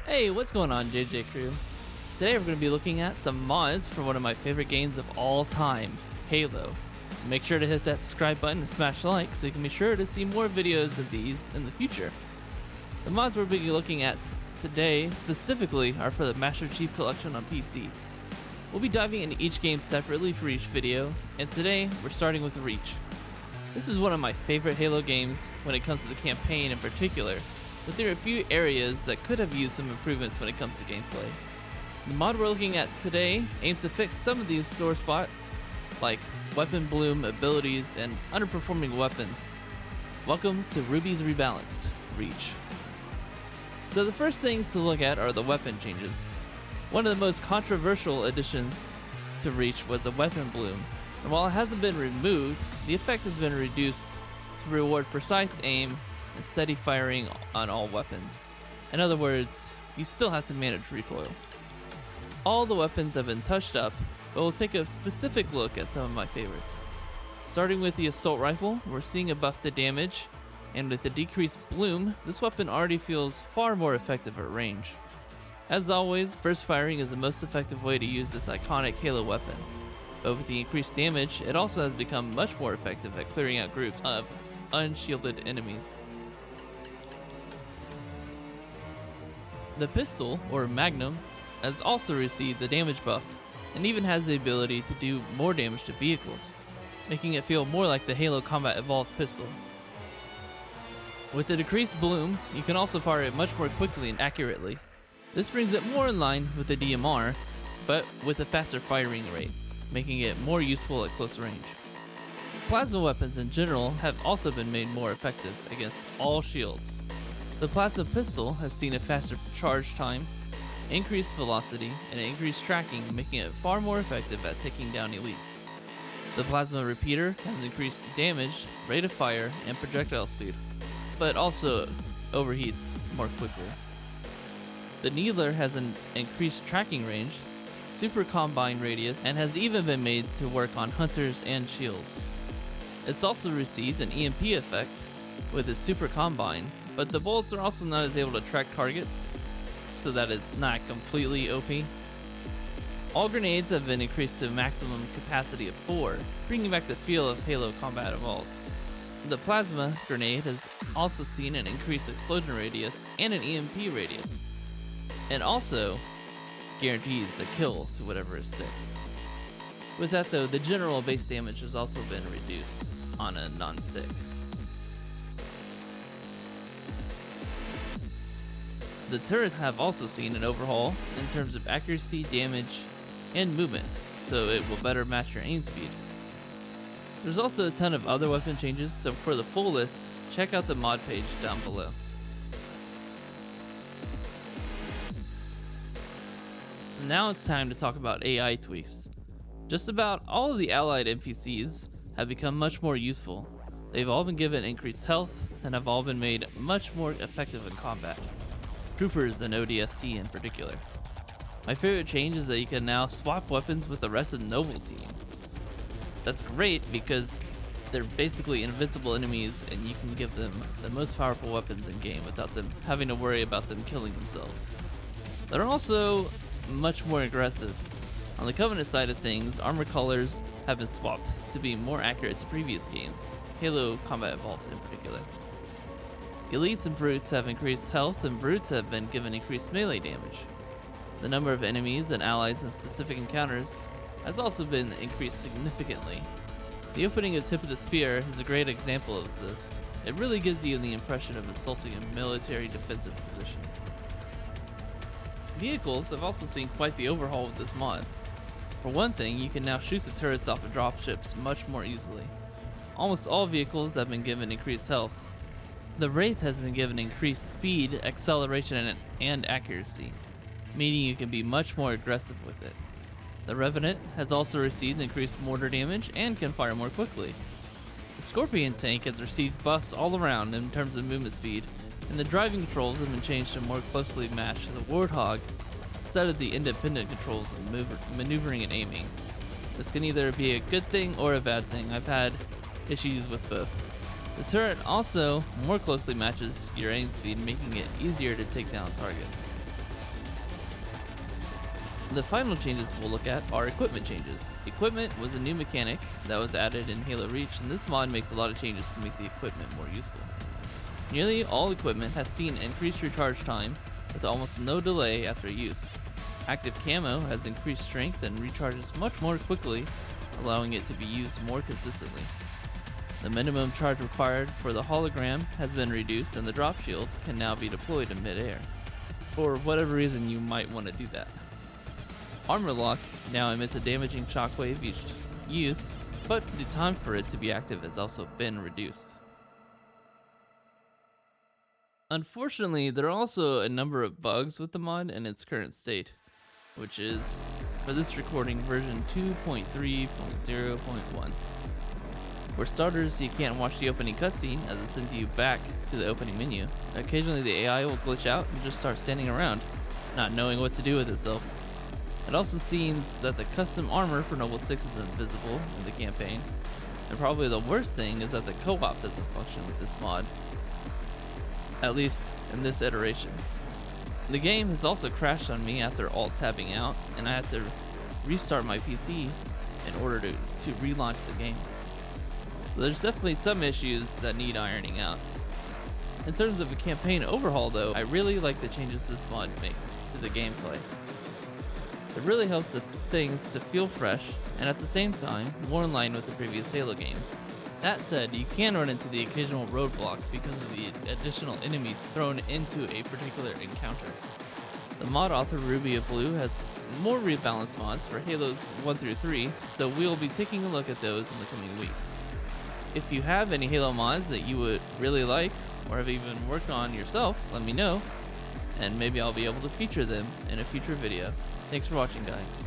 Hey, what's going on, JJ Crew? Today we're going to be looking at some mods for one of my favorite games of all time, Halo. So make sure to hit that subscribe button and smash the like so you can be sure to see more videos of these in the future. The mods we'll be looking at today specifically are for the Master Chief Collection on PC. We'll be diving into each game separately for each video, and today we're starting with Reach. This is one of my favorite Halo games when it comes to the campaign in particular, but there are a few areas that could have used some improvements when it comes to gameplay. The mod we're looking at today aims to fix some of these sore spots, like weapon bloom abilities and underperforming weapons. Welcome to Ruby's Rebalanced, Reach. So the first things to look at are the weapon changes. One of the most controversial additions to Reach was the weapon bloom, and while it hasn't been removed, the effect has been reduced to reward precise aim and steady firing on all weapons. In other words, you still have to manage recoil. All the weapons have been touched up, but we'll take a specific look at some of my favorites. Starting with the assault rifle, we're seeing a buff to damage, and with the decreased bloom, this weapon already feels far more effective at range. As always, burst firing is the most effective way to use this iconic Halo weapon, but with the increased damage, it also has become much more effective at clearing out groups of unshielded enemies. The pistol, or Magnum, has also received a damage buff, and even has the ability to do more damage to vehicles, making it feel more like the Halo Combat Evolved pistol. With the decreased bloom, you can also fire it much more quickly and accurately. This brings it more in line with the DMR, but with a faster firing rate, making it more useful at close range. Plasma weapons in general have also been made more effective against all shields. The plasma pistol has seen a faster charge time, increased velocity, and increased tracking, making it far more effective at taking down elites. The plasma repeater has increased damage, rate of fire, and projectile speed, but also overheats more quickly. The Needler has an increased tracking range, super combine radius, and has even been made to work on hunters and shields. It's also received an EMP effect with its super combine, but the bullets are also not as able to track targets, so that it's not completely OP. All grenades have been increased to a maximum capacity of 4, bringing back the feel of Halo Combat Evolved. The plasma grenade has also seen an increased explosion radius and an EMP radius, and also guarantees a kill to whatever it sticks. With that though, the general base damage has also been reduced on a non-stick. The turrets have also seen an overhaul in terms of accuracy, damage, and movement, so it will better match your aim speed. There's also a ton of other weapon changes, so for the full list, check out the mod page down below. Now it's time to talk about AI tweaks. Just about all of the allied NPCs have become much more useful. They've all been given increased health and have all been made much more effective in combat. Troopers and ODST in particular. My favorite change is that you can now swap weapons with the rest of the Noble team. That's great because they're basically invincible enemies and you can give them the most powerful weapons in game without them having to worry about them killing themselves. They're also much more aggressive. On the Covenant side of things, armor colors have been swapped to be more accurate to previous games, Halo Combat Evolved in particular. Elites and Brutes have increased health, and Brutes have been given increased melee damage. The number of enemies and allies in specific encounters has also been increased significantly. The opening of Tip of the Spear is a great example of this. It really gives you the impression of assaulting a military defensive position. Vehicles have also seen quite the overhaul with this mod. For one thing, you can now shoot the turrets off of dropships much more easily. Almost all vehicles have been given increased health. The Wraith has been given increased speed, acceleration, and accuracy, meaning you can be much more aggressive with it. The Revenant has also received increased mortar damage and can fire more quickly. The Scorpion tank has received buffs all around in terms of movement speed, and the driving controls have been changed to more closely match the Warthog instead of the independent controls of maneuvering and aiming. This can either be a good thing or a bad thing. I've had issues with both. The turret also more closely matches your aim speed, making it easier to take down targets. The final changes we'll look at are equipment changes. Equipment was a new mechanic that was added in Halo Reach, and this mod makes a lot of changes to make the equipment more useful. Nearly all equipment has seen increased recharge time with almost no delay after use. Active camo has increased strength and recharges much more quickly, allowing it to be used more consistently. The minimum charge required for the hologram has been reduced, and the drop shield can now be deployed in midair. For whatever reason you might want to do that. Armor lock now emits a damaging shockwave each use, but the time for it to be active has also been reduced. Unfortunately, there are also a number of bugs with the mod in its current state, which is, for this recording, version 2.3.0.1. For starters, you can't watch the opening cutscene as it sends you back to the opening menu. Occasionally the AI will glitch out and just start standing around, not knowing what to do with itself. It also seems that the custom armor for Noble 6 is invisible in the campaign, and probably the worst thing is that the co-op doesn't function with this mod, at least in this iteration. The game has also crashed on me after alt-tabbing out, and I had to restart my PC in order to relaunch the game. So there's definitely some issues that need ironing out. In terms of a campaign overhaul though, I really like the changes this mod makes to the gameplay. It really helps the things to feel fresh, and at the same time, more in line with the previous Halo games. That said, you can run into the occasional roadblock because of the additional enemies thrown into a particular encounter. The mod author Ruby of Blue has more rebalanced mods for Halos 1 through 3, so we'll be taking a look at those in the coming weeks. If you have any Halo mods that you would really like, or have even worked on yourself, let me know, and maybe I'll be able to feature them in a future video. Thanks for watching, guys.